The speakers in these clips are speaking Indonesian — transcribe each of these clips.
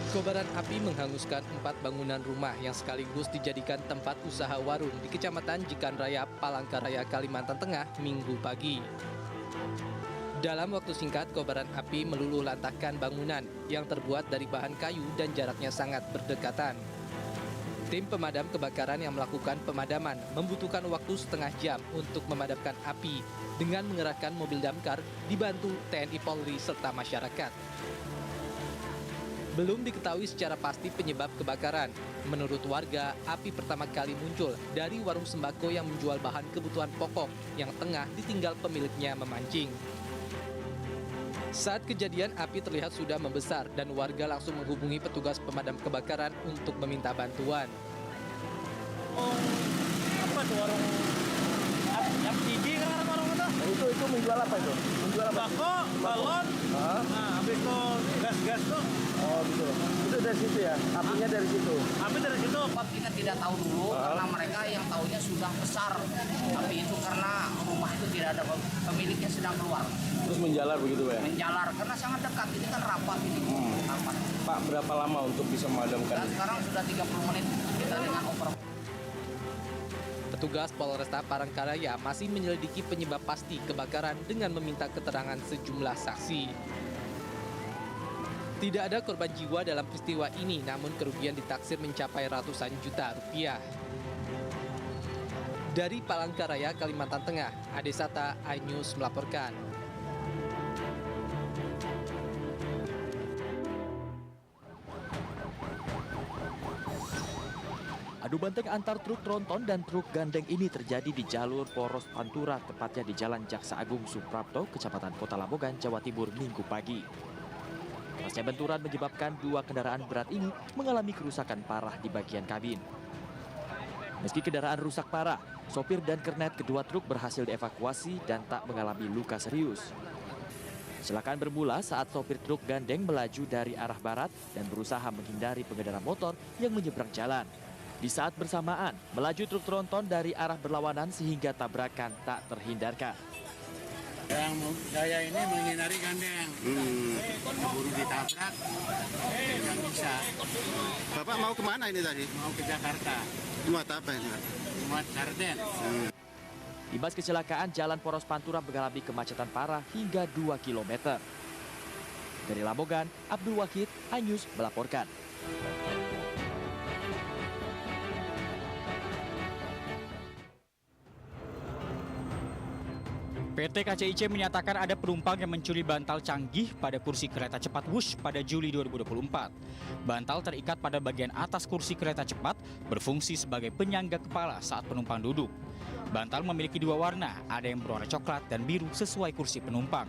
Kobaran api menghanguskan 4 bangunan rumah yang sekaligus dijadikan tempat usaha warung di Kecamatan Jikan Raya, Palangkaraya, Kalimantan Tengah, Minggu pagi. Dalam waktu singkat, kobaran api meluluh lantahkan bangunan yang terbuat dari bahan kayu dan jaraknya sangat berdekatan. Tim pemadam kebakaran yang melakukan pemadaman membutuhkan waktu setengah jam untuk memadamkan api dengan mengerahkan mobil damkar dibantu TNI Polri serta masyarakat. Belum diketahui secara pasti penyebab kebakaran. Menurut warga, api pertama kali muncul dari warung sembako yang menjual bahan kebutuhan pokok yang tengah ditinggal pemiliknya memancing. Saat kejadian, api terlihat sudah membesar dan warga langsung menghubungi petugas pemadam kebakaran untuk meminta bantuan. Apa tuh warung FCG kan warung itu? Itu menjual apa itu? Menjual apa? Sembako, balon. Nah, habis itu gas-gas tuh. Oh gitu. Itu dari situ ya? Apinya dari situ? Api dari situ. Kita tidak tahu dulu karena mereka yang tahunya sudah besar. Tapi itu karena rumah itu tidak ada pemiliknya sedang keluar. Terus menjalar begitu ya? Menjalar karena sangat dekat. Ini kan rapat ini. Rapat. Pak, berapa lama untuk bisa memadamkan? Dan sekarang sudah 30 menit kita dengan oper. Petugas Polresta Palangkaraya masih menyelidiki penyebab pasti kebakaran dengan meminta keterangan sejumlah saksi. Tidak ada korban jiwa dalam peristiwa ini, namun kerugian ditaksir mencapai ratusan juta rupiah. Dari Palangkaraya, Kalimantan Tengah, Adesata, iNews melaporkan. Adu banteng antar truk tronton dan truk gandeng ini terjadi di jalur Poros Pantura, tepatnya di Jalan Jaksa Agung Suprapto, Kecamatan Kota Lamongan, Jawa Timur, Minggu pagi. Kerasnya benturan menyebabkan 2 kendaraan berat ini mengalami kerusakan parah di bagian kabin. Meski kendaraan rusak parah, sopir dan kernet kedua truk berhasil dievakuasi dan tak mengalami luka serius. Kecelakaan bermula saat sopir truk gandeng melaju dari arah barat dan berusaha menghindari pengendara motor yang menyeberang jalan. Di saat bersamaan, melaju truk tronton dari arah berlawanan sehingga tabrakan tak terhindarkan. Yang saya ini menghindari gandeng. Keburu ditabrak, yang bisa. Bapak mau kemana ini tadi? Mau ke Jakarta. Muat apa ini? Muat sarden. Imbas kecelakaan, Jalan Poros Pantura mengalami kemacetan parah hingga 2 km. Dari Lamongan, Abdul Wahid, iNews melaporkan. PT KCIC menyatakan ada penumpang yang mencuri bantal canggih pada kursi kereta cepat Wush pada Juli 2024. Bantal terikat pada bagian atas kursi kereta cepat berfungsi sebagai penyangga kepala saat penumpang duduk. Bantal memiliki 2 warna, ada yang berwarna coklat dan biru sesuai kursi penumpang.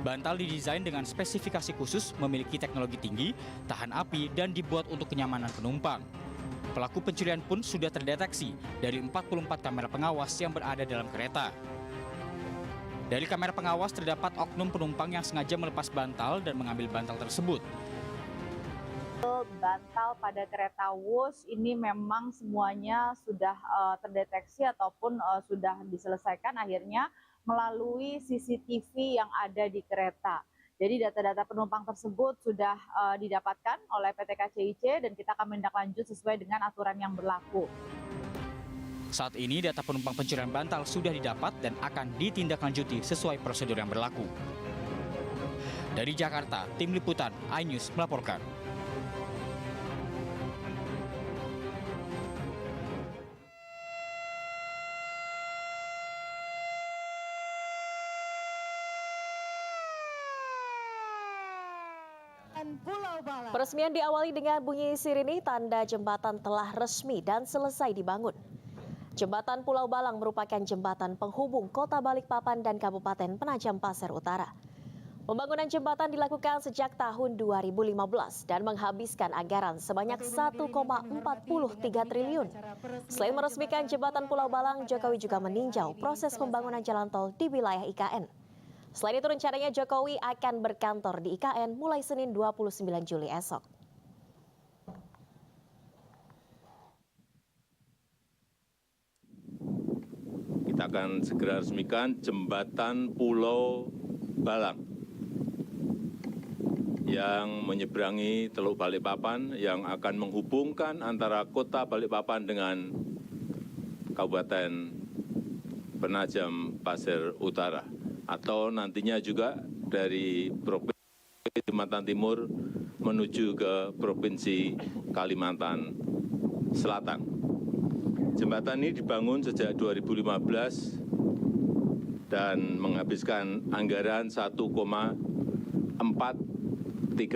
Bantal didesain dengan spesifikasi khusus, memiliki teknologi tinggi, tahan api, dan dibuat untuk kenyamanan penumpang. Pelaku pencurian pun sudah terdeteksi dari 44 kamera pengawas yang berada dalam kereta. Dari kamera pengawas terdapat oknum penumpang yang sengaja melepas bantal dan mengambil bantal tersebut. Bantal pada kereta Wush ini memang semuanya sudah terdeteksi ataupun sudah diselesaikan akhirnya melalui CCTV yang ada di kereta. Jadi data-data penumpang tersebut sudah didapatkan oleh PT KCIC dan kita akan menindaklanjut sesuai dengan aturan yang berlaku. Saat ini data penumpang pencurian bantal sudah didapat dan akan ditindaklanjuti sesuai prosedur yang berlaku. Dari Jakarta, Tim Liputan iNews melaporkan. Peresmian diawali dengan bunyi sirine, tanda jembatan telah resmi dan selesai dibangun. Jembatan Pulau Balang merupakan jembatan penghubung Kota Balikpapan dan Kabupaten Penajam Pasir Utara. Pembangunan jembatan dilakukan sejak tahun 2015 dan menghabiskan anggaran sebanyak 1,43 triliun. Selain meresmikan jembatan Pulau Balang, Jokowi juga meninjau proses pembangunan jalan tol di wilayah IKN. Selain itu rencananya Jokowi akan berkantor di IKN mulai Senin 29 Juli esok. Kita akan segera resmikan jembatan Pulau Balang yang menyeberangi Teluk Balikpapan yang akan menghubungkan antara kota Balikpapan dengan Kabupaten Penajam Pasir Utara, atau nantinya juga dari Provinsi Kalimantan Timur menuju ke Provinsi Kalimantan Selatan. Jembatan ini dibangun sejak 2015 dan menghabiskan anggaran 1,43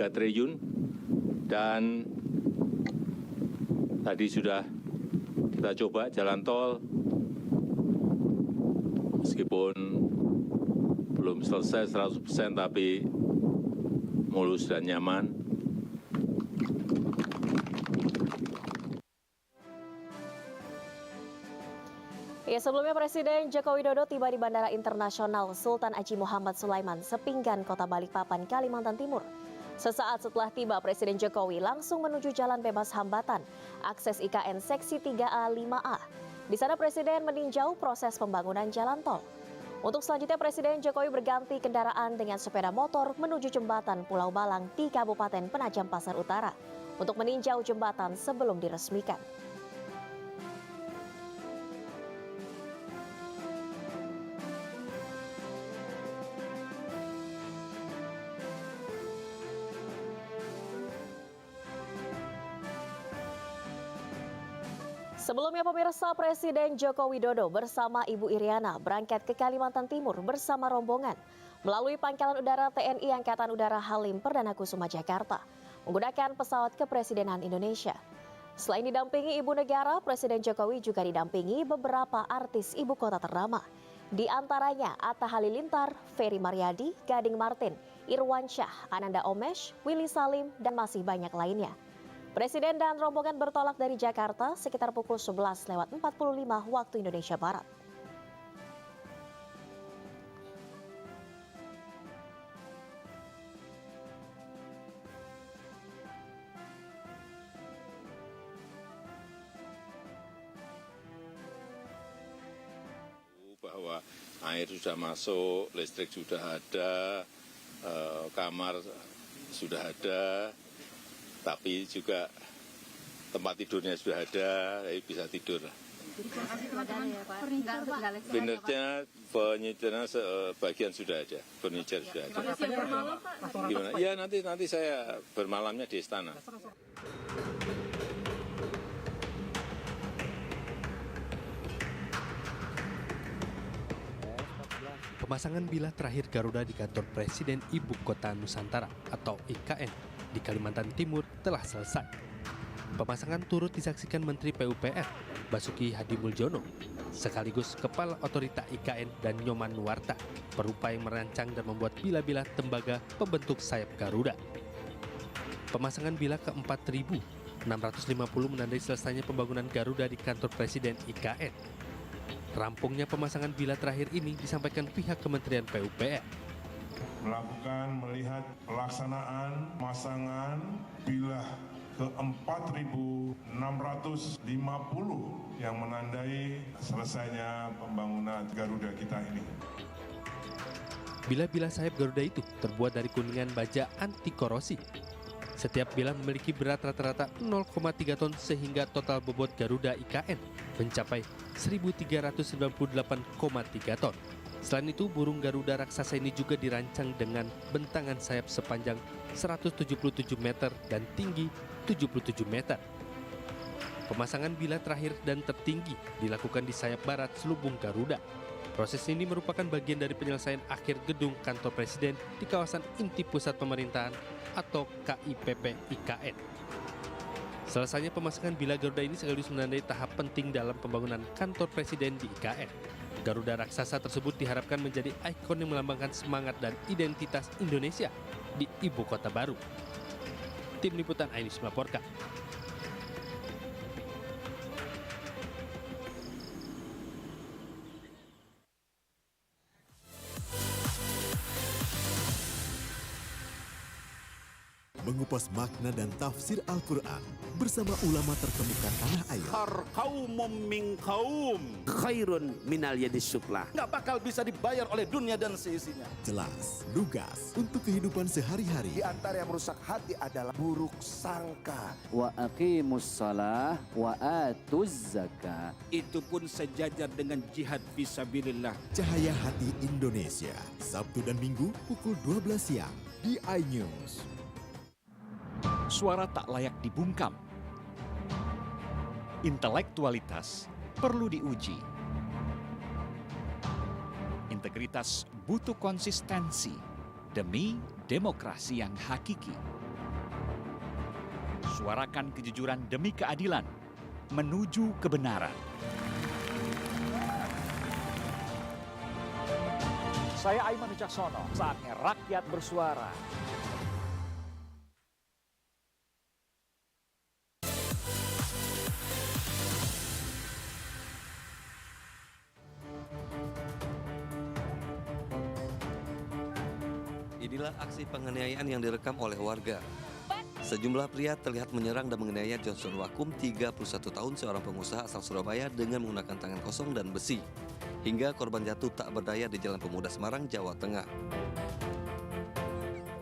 triliun, dan tadi sudah kita coba jalan tol, meskipun belum selesai 100%, tapi mulus dan nyaman. Ya, sebelumnya Presiden Joko Widodo tiba di Bandara Internasional Sultan Haji Muhammad Sulaiman, Sepinggan, Kota Balikpapan, Kalimantan Timur. Sesaat setelah tiba, Presiden Jokowi langsung menuju Jalan Bebas Hambatan, akses IKN Seksi 3A 5A. Di sana Presiden meninjau proses pembangunan jalan tol. Untuk selanjutnya, Presiden Jokowi berganti kendaraan dengan sepeda motor menuju jembatan Pulau Balang di Kabupaten Penajam Pasir Utara untuk meninjau jembatan sebelum diresmikan. Sebelumnya pemirsa, Presiden Joko Widodo bersama Ibu Iriana berangkat ke Kalimantan Timur bersama rombongan melalui Pangkalan Udara TNI Angkatan Udara Halim Perdana Kusuma Jakarta menggunakan pesawat kepresidenan Indonesia. Selain didampingi Ibu Negara, Presiden Jokowi juga didampingi beberapa artis ibu kota ternama. Di antaranya Atta Halilintar, Ferry Maryadi, Gading Martin, Irwan Syah, Ananda Omesh, Willy Salim, dan masih banyak lainnya. Presiden dan rombongan bertolak dari Jakarta sekitar pukul 11:45 waktu Indonesia Barat. Bahwa air sudah masuk, listrik sudah ada, kamar sudah ada, tapi juga tempat tidurnya sudah ada, jadi bisa tidur. Furniturnya sebagian sudah ada, furniture sudah ada. Gimana? Ya nanti saya bermalamnya di istana. Pemasangan bilah terakhir Garuda di kantor Presiden Ibu Kota Nusantara atau IKN di Kalimantan Timur telah selesai. Pemasangan turut disaksikan Menteri PUPR Basuki Hadimuljono sekaligus Kepala Otorita IKN dan Nyoman Nuarta berupaya merancang dan membuat bila-bila tembaga pembentuk sayap Garuda. Pemasangan bilah ke-4.650 menandai selesainya pembangunan Garuda di kantor Presiden IKN. Rampungnya pemasangan bilah terakhir ini disampaikan pihak Kementerian PUPR. Melihat pelaksanaan pemasangan bilah ke-4.650 yang menandai selesainya pembangunan Garuda kita ini. Bilah-bilah sayap Garuda itu terbuat dari kuningan baja anti korosi. Setiap bilah memiliki berat rata-rata 0,3 ton sehingga total bobot Garuda IKN mencapai 1.398,3 ton. Selain itu, burung Garuda raksasa ini juga dirancang dengan bentangan sayap sepanjang 177 meter dan tinggi 77 meter. Pemasangan bilah terakhir dan tertinggi dilakukan di sayap barat selubung Garuda. Proses ini merupakan bagian dari penyelesaian akhir gedung kantor Presiden di kawasan inti pusat pemerintahan atau KIPP IKN. Selesainya pemasangan bilah Garuda ini sekaligus menandai tahap penting dalam pembangunan kantor Presiden di IKN. Garuda raksasa tersebut diharapkan menjadi ikon yang melambangkan semangat dan identitas Indonesia di ibu kota baru. Tim Liputan iNews melaporkan. mengupas makna dan tafsir Al-Quran bersama ulama terkemuka tanah air. Kaumum min kaum khairun minal yadis suflah. Nggak bakal bisa dibayar oleh dunia dan seisinya. Jelas, lugas untuk kehidupan sehari-hari. Di antara yang merusak hati adalah buruk sangka. Wa aqimus shalah wa atuz zakah. Itu pun sejajar dengan jihad fisabilillah. Cahaya Hati Indonesia, Sabtu dan Minggu pukul 12 siang di iNews. Suara tak layak dibungkam. Intelektualitas perlu diuji. Integritas butuh konsistensi demi demokrasi yang hakiki. Suarakan kejujuran demi keadilan menuju kebenaran. Saya Aiman Wicaksono, saatnya rakyat bersuara. Inilah aksi penganiayaan yang direkam oleh warga. Sejumlah pria terlihat menyerang dan menganiaya Johnson Wakum, 31 tahun, seorang pengusaha asal Surabaya dengan menggunakan tangan kosong dan besi. Hingga korban jatuh tak berdaya di Jalan Pemuda Semarang, Jawa Tengah.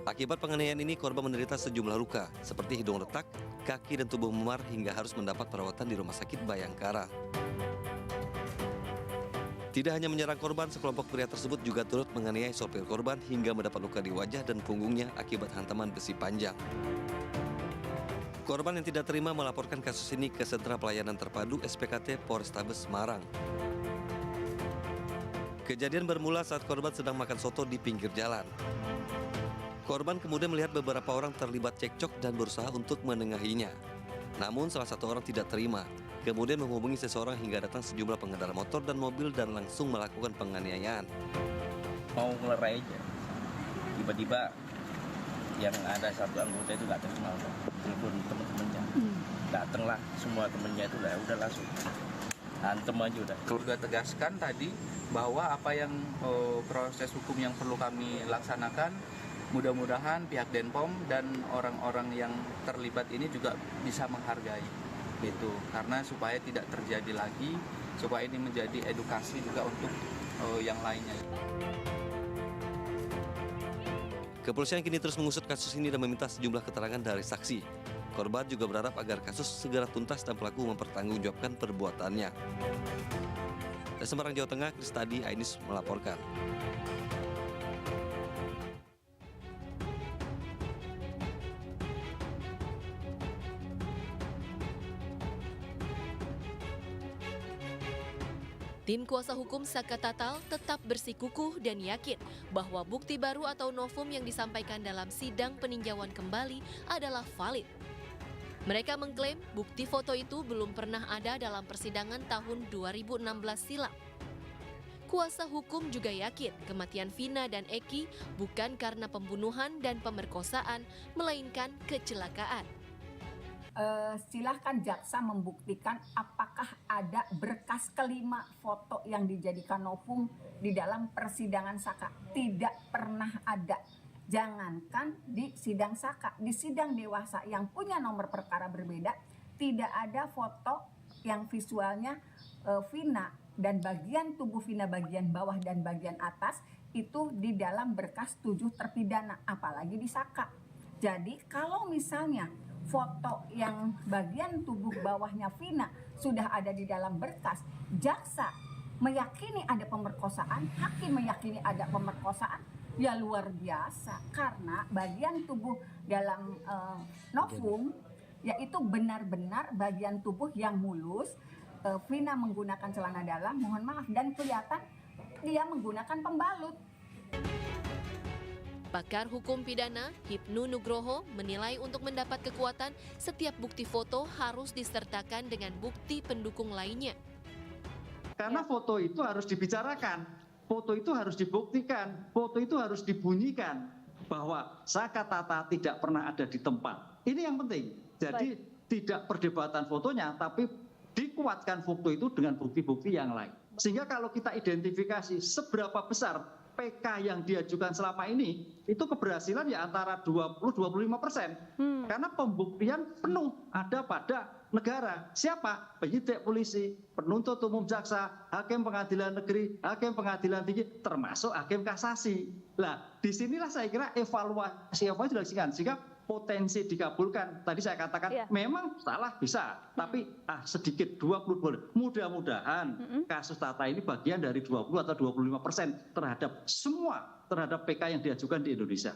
Akibat penganiayaan ini, korban menderita sejumlah luka, seperti hidung retak, kaki dan tubuh memar hingga harus mendapat perawatan di Rumah Sakit Bayangkara. Tidak hanya menyerang korban, sekelompok pria tersebut juga turut menganiaya sopir korban hingga mendapat luka di wajah dan punggungnya akibat hantaman besi panjang. Korban yang tidak terima melaporkan kasus ini ke Sentra Pelayanan Terpadu SPKT Polrestabes Semarang. Kejadian bermula saat korban sedang makan soto di pinggir jalan. Korban kemudian melihat beberapa orang terlibat cekcok dan berusaha untuk menengahinya. Namun salah satu orang tidak terima. Kemudian menghubungi seseorang hingga datang sejumlah pengendara motor dan mobil dan langsung melakukan penganiayaan. Mau ngelerai aja, tiba-tiba yang ada satu anggota itu nggak terima, telepon teman-temannya, datanglah semua temennya itu udah langsung hantem aja udah. Juga tegaskan tadi bahwa apa yang proses hukum yang perlu kami laksanakan, mudah-mudahan pihak Denpom dan orang-orang yang terlibat ini juga bisa menghargai itu, karena supaya tidak terjadi lagi, supaya ini menjadi edukasi juga untuk yang lainnya. Kepolisian kini terus mengusut kasus ini dan meminta sejumlah keterangan dari saksi. Korban juga berharap agar kasus segera tuntas dan pelaku mempertanggungjawabkan perbuatannya. Dari Semarang, Jawa Tengah, Kristadi, iNews melaporkan. Tim kuasa hukum Saka Tatal tetap bersikukuh dan yakin bahwa bukti baru atau novum yang disampaikan dalam sidang peninjauan kembali adalah valid. Mereka mengklaim bukti foto itu belum pernah ada dalam persidangan tahun 2016 silam. Kuasa hukum juga yakin kematian Vina dan Eki bukan karena pembunuhan dan pemerkosaan, melainkan kecelakaan. Silahkan jaksa membuktikan apakah ada berkas kelima foto yang dijadikan novum di dalam persidangan Saka. Tidak pernah ada. Jangankan di sidang Saka, di sidang dewasa yang punya nomor perkara berbeda, tidak ada foto yang visualnya Vina dan bagian tubuh Vina bagian bawah dan bagian atas itu di dalam berkas 7 terpidana, apalagi di Saka. Jadi kalau misalnya foto yang bagian tubuh bawahnya Vina sudah ada di dalam berkas, jaksa meyakini ada pemerkosaan, hakim meyakini ada pemerkosaan, ya luar biasa. Karena bagian tubuh dalam novum yaitu benar-benar bagian tubuh yang mulus. Vina menggunakan celana dalam, mohon maaf, dan kelihatan dia menggunakan pembalut. Pakar hukum pidana Hipnu Nugroho menilai untuk mendapat kekuatan, setiap bukti foto harus disertakan dengan bukti pendukung lainnya. Karena foto itu harus dibicarakan, foto itu harus dibuktikan, foto itu harus dibunyikan bahwa Saka Tata tidak pernah ada di tempat. Ini yang penting. Jadi tidak perdebatan fotonya, tapi dikuatkan foto itu dengan bukti-bukti yang lain. Sehingga kalau kita identifikasi seberapa besar PK yang diajukan selama ini itu keberhasilan ya antara 20-25%. Karena pembuktian penuh ada pada negara. Siapa? Penyidik polisi, penuntut umum jaksa, hakim pengadilan negeri, hakim pengadilan tinggi, termasuk hakim kasasi. Nah, disinilah saya kira evaluasi dilakukan sehingga potensi dikabulkan. Tadi saya katakan memang salah bisa, tapi sedikit 20 boleh. Mudah-mudahan kasus Tata ini bagian dari 20 atau 25% terhadap PK yang diajukan di Indonesia.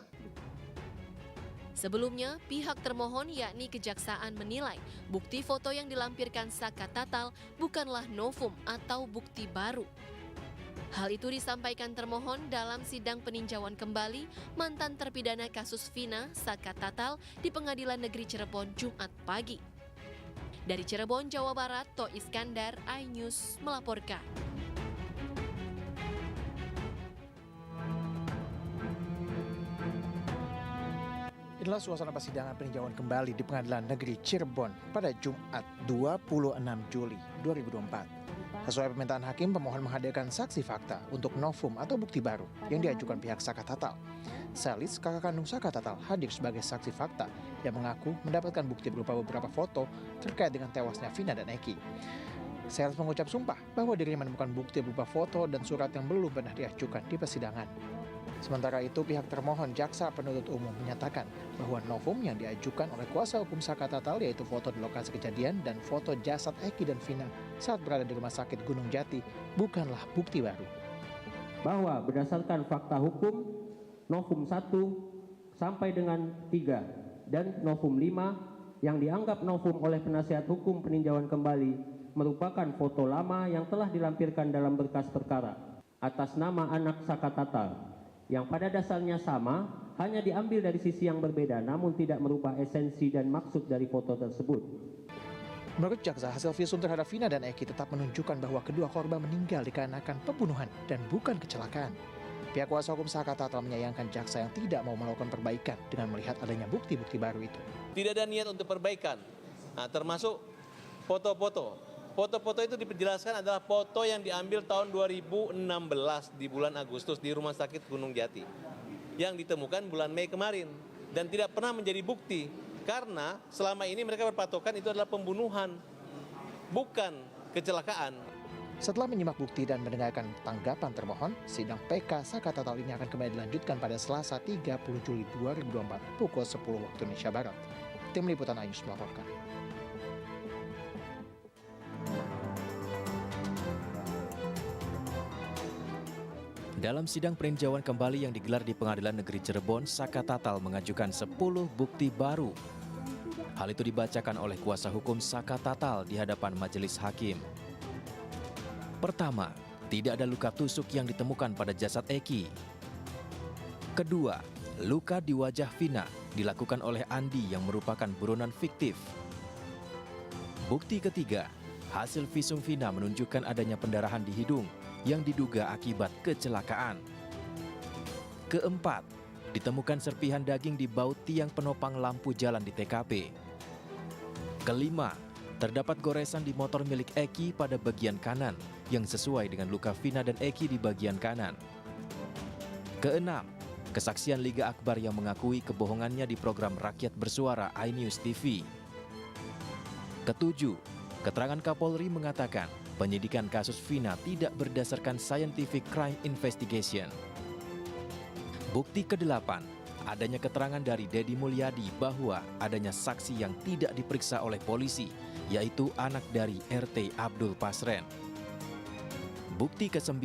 Sebelumnya, pihak termohon yakni Kejaksaan menilai bukti foto yang dilampirkan Saka Tatal bukanlah novum atau bukti baru. Hal itu disampaikan termohon dalam sidang peninjauan kembali mantan terpidana kasus Vina Saka Tatal di Pengadilan Negeri Cirebon Jumat pagi. Dari Cirebon, Jawa Barat, To Iskandar, iNews melaporkan. Inilah suasana persidangan peninjauan kembali di Pengadilan Negeri Cirebon pada Jumat 26 Juli 2024. Sesuai permintaan hakim, pemohon menghadirkan saksi fakta untuk novum atau bukti baru yang diajukan pihak Saka Tatal. Selis, kakak kandung Saka Tatal, hadir sebagai saksi fakta yang mengaku mendapatkan bukti berupa beberapa foto terkait dengan tewasnya Vina dan Eki. Selis mengucap sumpah bahwa dirinya menemukan bukti berupa foto dan surat yang belum pernah diajukan di persidangan. Sementara itu, pihak termohon jaksa penuntut umum menyatakan bahwa novum yang diajukan oleh kuasa hukum Saka Tatal yaitu foto di lokasi kejadian dan foto jasad Eki dan Vina saat berada di Rumah Sakit Gunung Jati bukanlah bukti baru. Bahwa berdasarkan fakta hukum, novum 1 sampai dengan 3 dan novum 5 yang dianggap novum oleh penasihat hukum peninjauan kembali merupakan foto lama yang telah dilampirkan dalam berkas perkara atas nama anak Saka Tatal, yang pada dasarnya sama, hanya diambil dari sisi yang berbeda namun tidak merubah esensi dan maksud dari foto tersebut. Menurut jaksa, hasil visum terhadap Vina dan Eki tetap menunjukkan bahwa kedua korban meninggal dikarenakan pembunuhan dan bukan kecelakaan. Pihak kuasa hukum Saka Tatal menyayangkan jaksa yang tidak mau melakukan perbaikan dengan melihat adanya bukti-bukti baru itu. Tidak ada niat untuk perbaikan, termasuk foto-foto. Foto-foto itu diperjelaskan adalah foto yang diambil tahun 2016 di bulan Agustus di Rumah Sakit Gunung Jati. Yang ditemukan bulan Mei kemarin. Dan tidak pernah menjadi bukti. Karena selama ini mereka berpatokan itu adalah pembunuhan. Bukan kecelakaan. Setelah menyimak bukti dan mendengarkan tanggapan termohon, sidang PK Saka Tatal ini akan kembali dilanjutkan pada Selasa 30 Juli 2024 pukul 10 waktu Indonesia Barat. Tim Liputan iNews melaporkan. Dalam sidang peninjauan kembali yang digelar di Pengadilan Negeri Cirebon, Saka Tatal mengajukan 10 bukti baru. Hal itu dibacakan oleh kuasa hukum Saka Tatal di hadapan majelis hakim. Pertama, tidak ada luka tusuk yang ditemukan pada jasad Eki. Kedua, luka di wajah Vina dilakukan oleh Andi yang merupakan buronan fiktif. Bukti ketiga, hasil visum Vina menunjukkan adanya pendarahan di hidung yang diduga akibat kecelakaan. Keempat, ditemukan serpihan daging di baut tiang penopang lampu jalan di TKP. Kelima, terdapat goresan di motor milik Eki pada bagian kanan yang sesuai dengan luka Vina dan Eki di bagian kanan. Keenam, kesaksian Liga Akbar yang mengakui kebohongannya di program Rakyat Bersuara iNews TV. Ketujuh, keterangan Kapolri mengatakan penyidikan kasus Vina tidak berdasarkan scientific crime investigation. Bukti ke-8, adanya keterangan dari Dedi Mulyadi bahwa adanya saksi yang tidak diperiksa oleh polisi, yaitu anak dari RT Abdul Pasren. Bukti ke-9,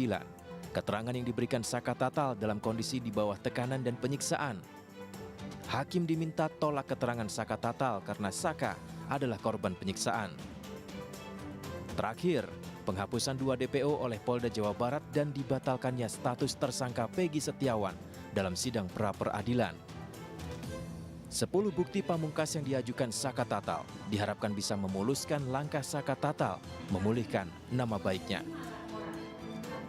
keterangan yang diberikan Saka Tatal dalam kondisi di bawah tekanan dan penyiksaan. Hakim diminta tolak keterangan Saka Tatal karena Saka adalah korban penyiksaan. Terakhir, penghapusan 2 DPO oleh Polda Jawa Barat dan dibatalkannya status tersangka Peggy Setiawan dalam sidang pra-peradilan. 10 bukti pamungkas yang diajukan Saka Tatal diharapkan bisa memuluskan langkah Saka Tatal memulihkan nama baiknya.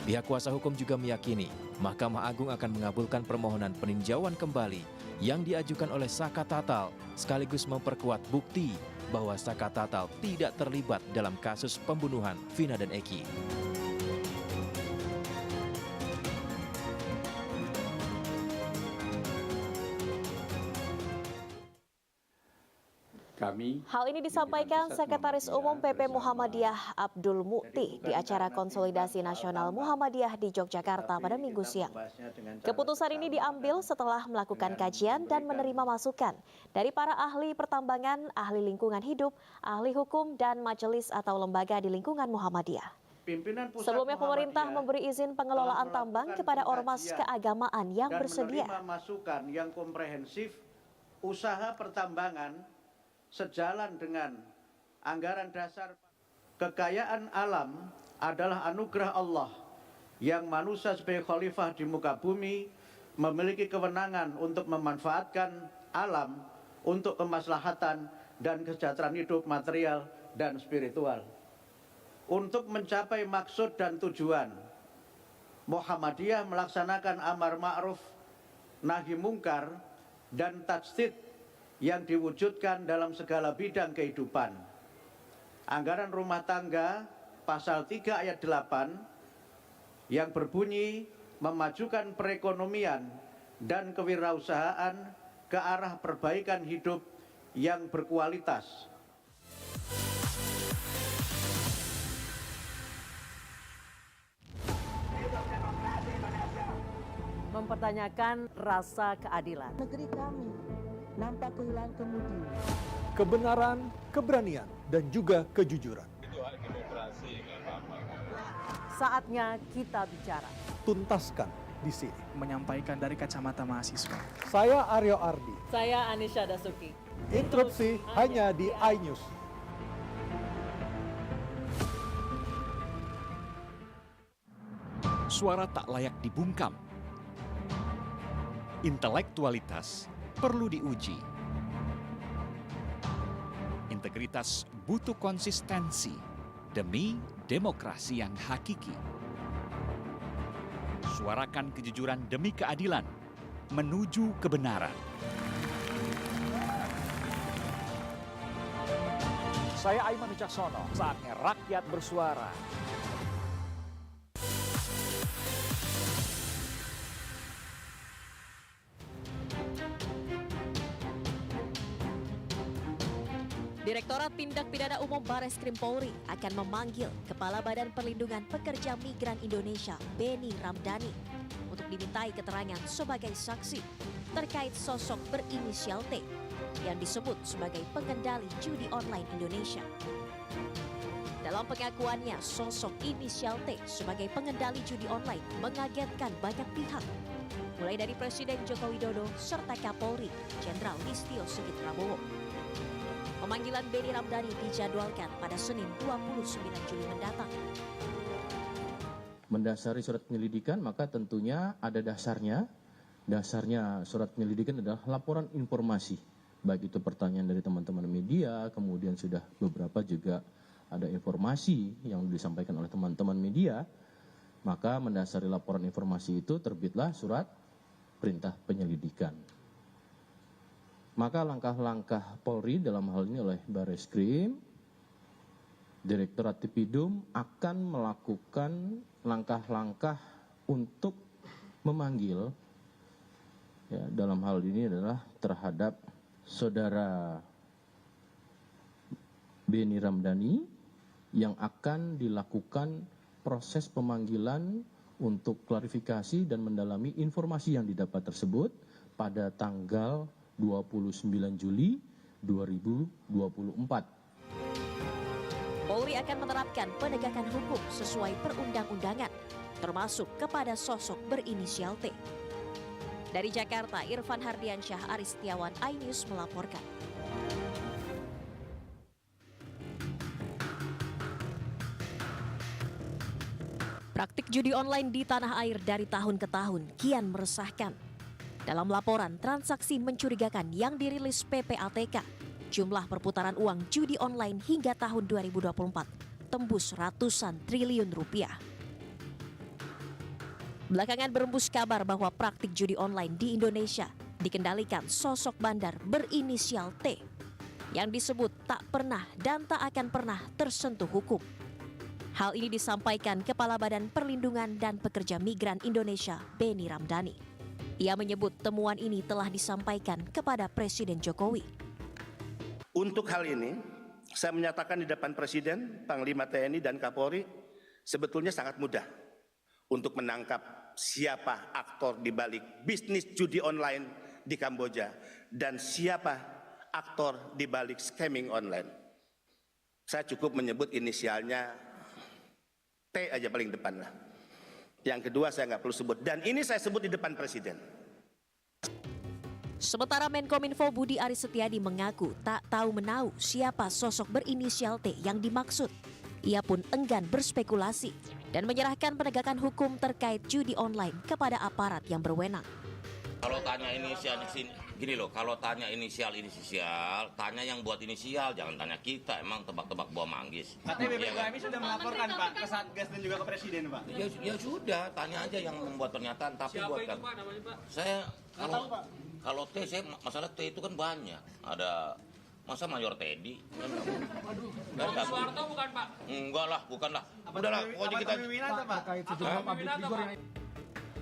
Pihak kuasa hukum juga meyakini Mahkamah Agung akan mengabulkan permohonan peninjauan kembali yang diajukan oleh Saka Tatal sekaligus memperkuat bukti bahwa Saka Tatal tidak terlibat dalam kasus pembunuhan Vina dan Eki. Hal ini disampaikan Sekretaris Umum PP Muhammadiyah Abdul Mukti di acara Konsolidasi Nasional Muhammadiyah di Yogyakarta pada Minggu siang. Keputusan ini diambil setelah melakukan kajian dan menerima masukan dari para ahli pertambangan, ahli lingkungan hidup, ahli hukum, dan majelis atau lembaga di lingkungan Muhammadiyah. Sebelumnya pemerintah memberi izin pengelolaan tambang kepada ormas keagamaan yang bersedia. Dan menerima masukan yang komprehensif, usaha pertambangan sejalan dengan anggaran dasar. Kekayaan alam adalah anugerah Allah yang manusia sebagai khalifah di muka bumi memiliki kewenangan untuk memanfaatkan alam untuk kemaslahatan dan kesejahteraan hidup material dan spiritual. Untuk mencapai maksud dan tujuan, Muhammadiyah melaksanakan amar ma'ruf, nahi mungkar, dan tajdid yang diwujudkan dalam segala bidang kehidupan. Anggaran rumah tangga pasal 3 ayat 8 yang berbunyi memajukan perekonomian dan kewirausahaan ke arah perbaikan hidup yang berkualitas. Mempertanyakan rasa keadilan. Negeri kami nampak kehilangan kemudi. Kebenaran, keberanian, dan juga kejujuran. Saatnya kita bicara. Tuntaskan di sini. Menyampaikan dari kacamata mahasiswa. Saya Aryo Ardi. Saya Anisha Dasuki. Interupsi hanya di iNews. Suara tak layak dibungkam. Intelektualitas perlu diuji. Integritas butuh konsistensi demi demokrasi yang hakiki. Suarakan kejujuran demi keadilan menuju kebenaran. Saya Aiman Wicaksono, saatnya rakyat bersuara. Direktorat Tindak Pidana Umum Bareskrim Polri akan memanggil Kepala Badan Perlindungan Pekerja Migran Indonesia, Beni Ramdhani, untuk dimintai keterangan sebagai saksi terkait sosok berinisial T yang disebut sebagai pengendali judi online Indonesia. Dalam pengakuannya, sosok inisial T sebagai pengendali judi online mengagetkan banyak pihak, mulai dari Presiden Joko Widodo serta Kapolri, Jenderal Listio Sigit Prabowo. Pemanggilan Beni Ramdhani dijadwalkan pada Senin 29 Juli mendatang. Mendasari surat penyelidikan, maka tentunya ada dasarnya. Dasarnya surat penyelidikan adalah laporan informasi. Baik itu pertanyaan dari teman-teman media, kemudian sudah beberapa juga ada informasi yang disampaikan oleh teman-teman media. Maka mendasari laporan informasi itu terbitlah surat perintah penyelidikan. Maka langkah-langkah Polri dalam hal ini oleh Bareskrim, Direktorat Tipidum akan melakukan langkah-langkah untuk memanggil, ya, dalam hal ini adalah terhadap saudara Beni Ramdhani yang akan dilakukan proses pemanggilan untuk klarifikasi dan mendalami informasi yang didapat tersebut pada tanggal 29 Juli 2024. Polri akan menerapkan penegakan hukum sesuai perundang-undangan, termasuk kepada sosok berinisial T. Dari Jakarta, Irfan Hardiansyah, Aris Setiawan, iNews melaporkan. Praktik judi online di tanah air dari tahun ke tahun kian meresahkan. Dalam laporan transaksi mencurigakan yang dirilis PPATK, jumlah perputaran uang judi online hingga tahun 2024 tembus ratusan triliun rupiah. Belakangan berembus kabar bahwa praktik judi online di Indonesia dikendalikan sosok bandar berinisial T yang disebut tak pernah dan tak akan pernah tersentuh hukum. Hal ini disampaikan Kepala Badan Perlindungan dan Pekerja Migran Indonesia, Beni Ramdhani. Ia menyebut temuan ini telah disampaikan kepada Presiden Jokowi. Untuk hal ini, saya menyatakan di depan Presiden, Panglima TNI, dan Kapolri, sebetulnya sangat mudah untuk menangkap siapa aktor di balik bisnis judi online di Kamboja dan siapa aktor di balik scamming online. Saya cukup menyebut inisialnya T aja paling depan lah. Yang kedua saya nggak perlu sebut, dan ini saya sebut di depan Presiden. Sementara Menkominfo Budi Aris Setiadi mengaku tak tahu menahu siapa sosok berinisial T yang dimaksud. Ia pun enggan berspekulasi dan menyerahkan penegakan hukum terkait judi online kepada aparat yang berwenang. Kalau tanya inisial di sini, gini loh, kalau tanya inisial, tanya yang buat inisial, jangan tanya kita, emang tebak-tebak buah manggis. Katanya BPKMI sudah melaporkan Pak ke Satgas dan juga ke Presiden Pak. Ya sudah, tanya aja yang membuat pernyataan, tapi Siapa buat itu Pak namanya Pak? Saya Tahu, Pak. kalau T, saya masalah T itu kan banyak. Ada masa Mayor Teddy. Bang Soeharto bukan Pak? Enggak lah, bukan lah. Udahlah, pokoknya kita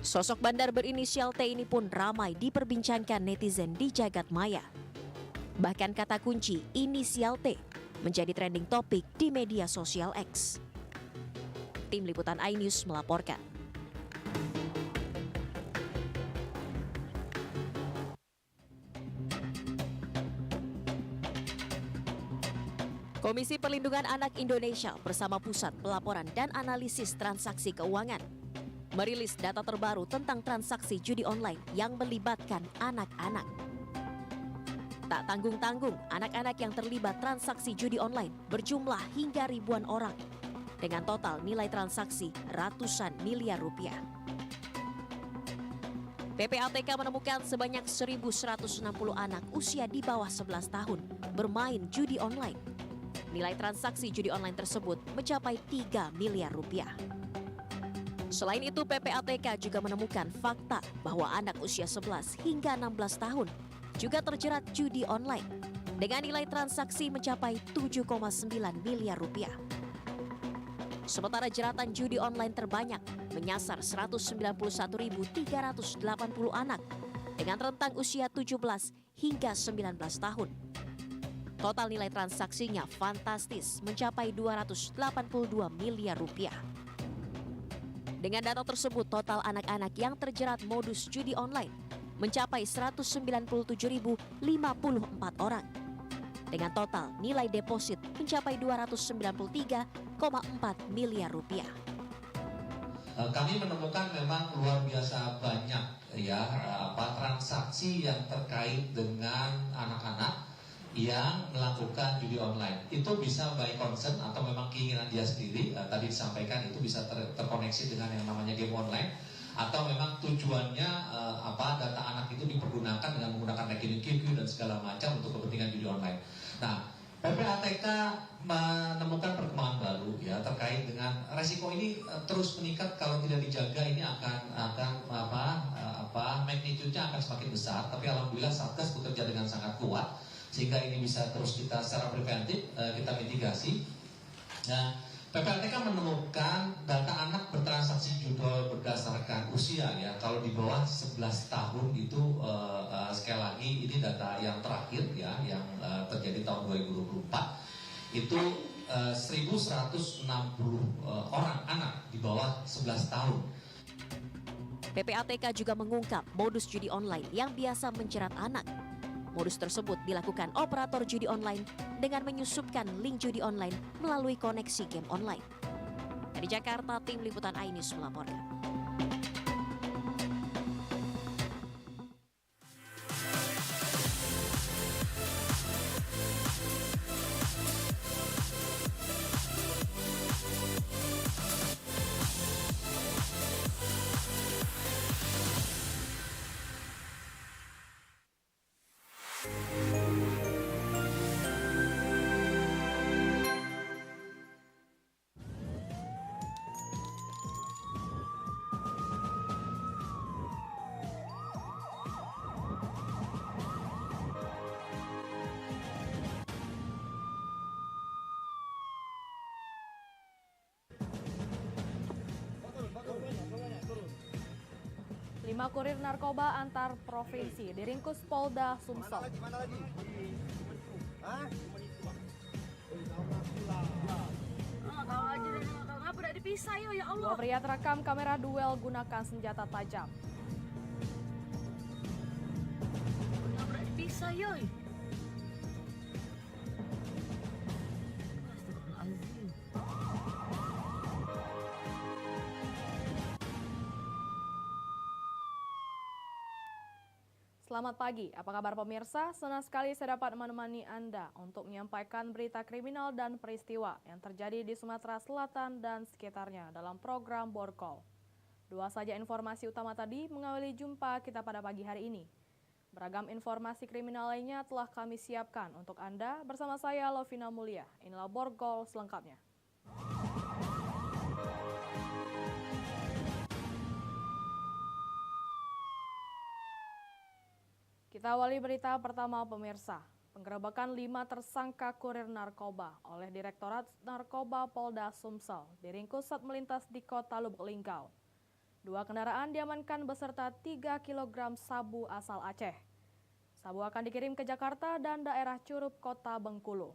Sosok bandar berinisial T ini pun ramai diperbincangkan netizen di jagat maya. Bahkan kata kunci inisial T menjadi trending topik di media sosial X. Tim Liputan iNews melaporkan. Komisi Perlindungan Anak Indonesia bersama Pusat Pelaporan dan Analisis Transaksi Keuangan merilis data terbaru tentang transaksi judi online yang melibatkan anak-anak. Tak tanggung-tanggung, anak-anak yang terlibat transaksi judi online berjumlah hingga ribuan orang dengan total nilai transaksi ratusan miliar rupiah. PPATK menemukan sebanyak 1.160 anak usia di bawah 11 tahun bermain judi online. Nilai transaksi judi online tersebut mencapai 3 miliar rupiah. Selain itu, PPATK juga menemukan fakta bahwa anak usia 11 hingga 16 tahun juga terjerat judi online dengan nilai transaksi mencapai 7,9 miliar rupiah. Sementara jeratan judi online terbanyak menyasar 191.380 anak dengan rentang usia 17 hingga 19 tahun. Total nilai transaksinya fantastis mencapai 282 miliar rupiah. Dengan data tersebut, total anak-anak yang terjerat modus judi online mencapai 197.054 orang. Dengan total nilai deposit mencapai 293,4 miliar rupiah. Kami menemukan memang luar biasa banyak transaksi yang terkait dengan anak-anak yang melakukan judi online. Itu bisa by concern atau memang keinginan dia sendiri. Tadi disampaikan itu bisa terkoneksi dengan yang namanya game online, atau memang tujuannya data anak itu dipergunakan dengan menggunakan rekening QQ dan segala macam untuk kepentingan judi online. Nah, PPATK menemukan perkembangan baru terkait dengan resiko ini terus meningkat kalau tidak dijaga. Ini akan magnitude-nya akan semakin besar. Tapi alhamdulillah Satgas bekerja dengan sangat kuat sehingga ini bisa terus kita secara preventif kita mitigasi. Nah, PPATK menemukan data anak bertransaksi judi berdasarkan usia Kalau di bawah 11 tahun itu sekali lagi ini data yang terakhir yang terjadi tahun 2024 itu 1.160 orang anak di bawah 11 tahun. PPATK juga mengungkap modus judi online yang biasa menjerat anak. Modus tersebut dilakukan operator judi online dengan menyusupkan link judi online melalui koneksi game online. Dari Jakarta, Tim Liputan iNews melaporkan. Lima kurir narkoba antar provinsi diringkus Polda Sumsel. Ngapa udah dipisah yo, ya Allah. Dua pria terekam kamera duel gunakan senjata tajam. Ngapa udah dipisah yo. Selamat pagi, apa kabar pemirsa? Senang sekali saya dapat menemani Anda untuk menyampaikan berita kriminal dan peristiwa yang terjadi di Sumatera Selatan dan sekitarnya dalam program Borgol. Dua saja informasi utama tadi mengawali jumpa kita pada pagi hari ini. Beragam informasi kriminal lainnya telah kami siapkan untuk Anda bersama saya Lovina Mulia. Inilah Borgol selengkapnya. Kita awali berita pertama pemirsa. Penggerebekan 5 tersangka kurir narkoba oleh Direktorat Narkoba Polda Sumsel diringkus saat melintas di kota Lubuk Linggau. 2 kendaraan diamankan beserta 3 kg sabu asal Aceh. Sabu akan dikirim ke Jakarta dan daerah Curup Kota Bengkulu.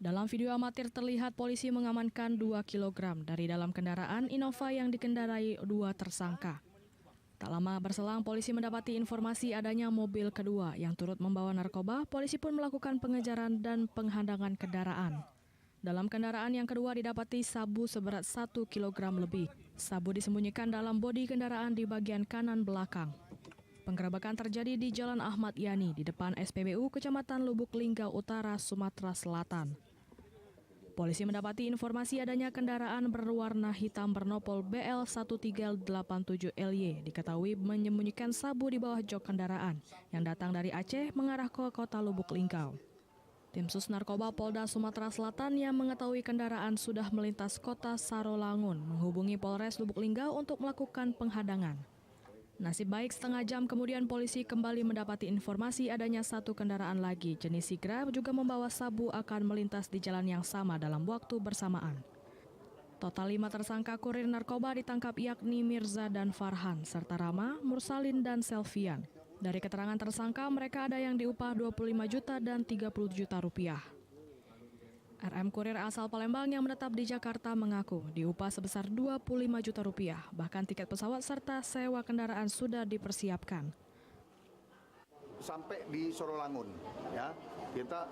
Dalam video amatir terlihat polisi mengamankan 2 kg dari dalam kendaraan Innova yang dikendarai 2 tersangka. Tak lama berselang polisi mendapati informasi adanya mobil kedua yang turut membawa narkoba, polisi pun melakukan pengejaran dan penghadangan kendaraan. Dalam kendaraan yang kedua didapati sabu seberat 1 kg lebih. Sabu disembunyikan dalam bodi kendaraan di bagian kanan belakang. Penggerebekan terjadi di Jalan Ahmad Yani di depan SPBU Kecamatan Lubuk Linggau Utara, Sumatera Selatan. Polisi mendapati informasi adanya kendaraan berwarna hitam bernopol BL1387LY diketahui menyembunyikan sabu di bawah jok kendaraan yang datang dari Aceh mengarah ke kota Lubuk Linggau. Tim Sus Narkoba Polda Sumatera Selatan yang mengetahui kendaraan sudah melintas kota Sarolangun menghubungi Polres Lubuk Linggau untuk melakukan penghadangan. Nasib baik setengah jam kemudian polisi kembali mendapati informasi adanya 1 kendaraan lagi jenis Sigra juga membawa sabu akan melintas di jalan yang sama dalam waktu bersamaan. Total 5 tersangka kurir narkoba ditangkap yakni Mirza dan Farhan serta Rama, Mursalin dan Selvian. Dari keterangan tersangka mereka ada yang diupah 25 juta dan 30 juta rupiah. RM kurir asal Palembang yang menetap di Jakarta mengaku diupah sebesar 25 juta rupiah, bahkan tiket pesawat serta sewa kendaraan sudah dipersiapkan. Sampai di Sorolangun, ya kita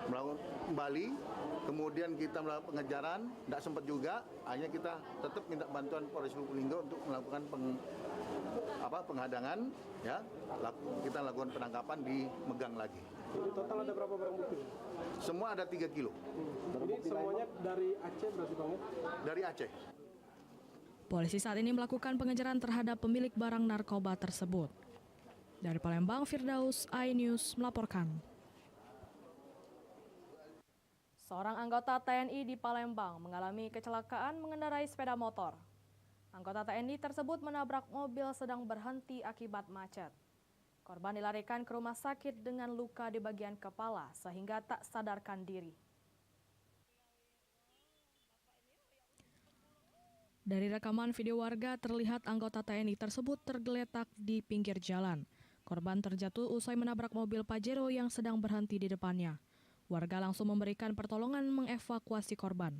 melakukan kembali, kemudian kita melakukan pengejaran, tidak sempat juga, hanya kita tetap minta bantuan Polres Lubuk Linggau untuk melakukan penghadangan, ya kita lakukan penangkapan di Megang lagi. Jadi total ada berapa barang bukti? Semua ada 3 kilo. Ini semuanya dari Aceh berarti Bang? Dari Aceh. Polisi saat ini melakukan pengejaran terhadap pemilik barang narkoba tersebut. Dari Palembang, Firdaus, iNews melaporkan. Seorang anggota TNI di Palembang mengalami kecelakaan mengendarai sepeda motor. Anggota TNI tersebut menabrak mobil sedang berhenti akibat macet. Korban dilarikan ke rumah sakit dengan luka di bagian kepala sehingga tak sadarkan diri. Dari rekaman video warga terlihat anggota TNI tersebut tergeletak di pinggir jalan. Korban terjatuh usai menabrak mobil Pajero yang sedang berhenti di depannya. Warga langsung memberikan pertolongan mengevakuasi korban.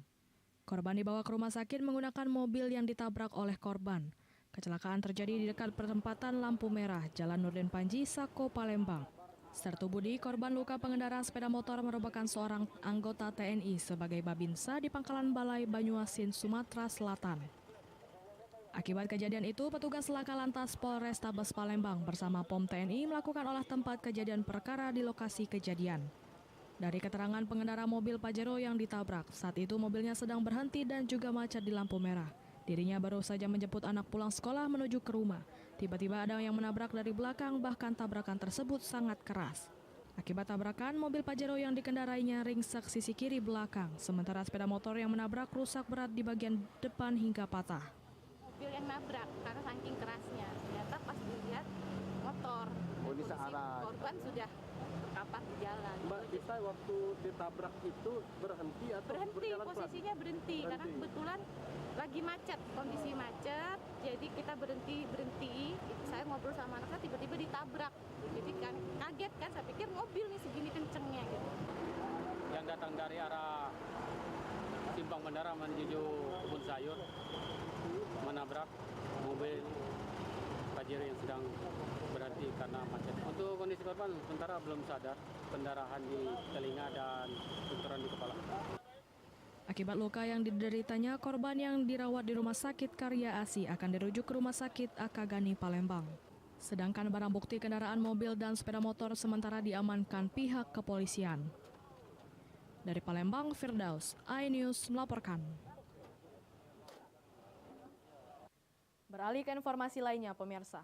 Korban dibawa ke rumah sakit menggunakan mobil yang ditabrak oleh korban. Kecelakaan terjadi di dekat perempatan lampu merah Jalan Nurdin Panji, Sako, Palembang. Sertu Budi, korban luka pengendara sepeda motor merupakan seorang anggota TNI sebagai Babinsa di Pangkalan Balai Banyuasin, Sumatera Selatan. Akibat kejadian itu, petugas Laka Lantas Polrestabes Palembang bersama POM TNI melakukan olah tempat kejadian perkara di lokasi kejadian. Dari keterangan pengendara mobil Pajero yang ditabrak, saat itu mobilnya sedang berhenti dan juga macet di lampu merah. Dirinya baru saja menjemput anak pulang sekolah menuju ke rumah. Tiba-tiba ada yang menabrak dari belakang, bahkan tabrakan tersebut sangat keras. Akibat tabrakan, mobil Pajero yang dikendarainya ringsek sisi kiri belakang, sementara sepeda motor yang menabrak rusak berat di bagian depan hingga patah. Mobil yang nabrak karena saking kerasnya, ternyata pas dilihat motor. Korban sudah terkapar di jalan. Mbak, kita waktu ditabrak itu berhenti atau berhenti, berjalan posisinya berhenti karena kebetulan lagi macet, kondisi macet, jadi kita berhenti. Saya ngobrol sama anaknya, tiba-tiba ditabrak. Jadi kan. Kaget kan, saya pikir mobil nih segini kencengnya gitu. Yang datang dari arah Simpang Bandara menuju Kebun Sayur menabrak mobil Pajero yang sedang berhenti karena macet. Untuk kondisi korban sementara belum sadar, pendarahan di telinga dan benturan di kepala. Akibat luka yang dideritanya, korban yang dirawat di Rumah Sakit Karya Asi akan dirujuk ke Rumah Sakit Akagani Palembang. Sedangkan barang bukti kendaraan mobil dan sepeda motor sementara diamankan pihak kepolisian. Dari Palembang, Firdaus, iNews melaporkan. Beralih ke informasi lainnya, pemirsa.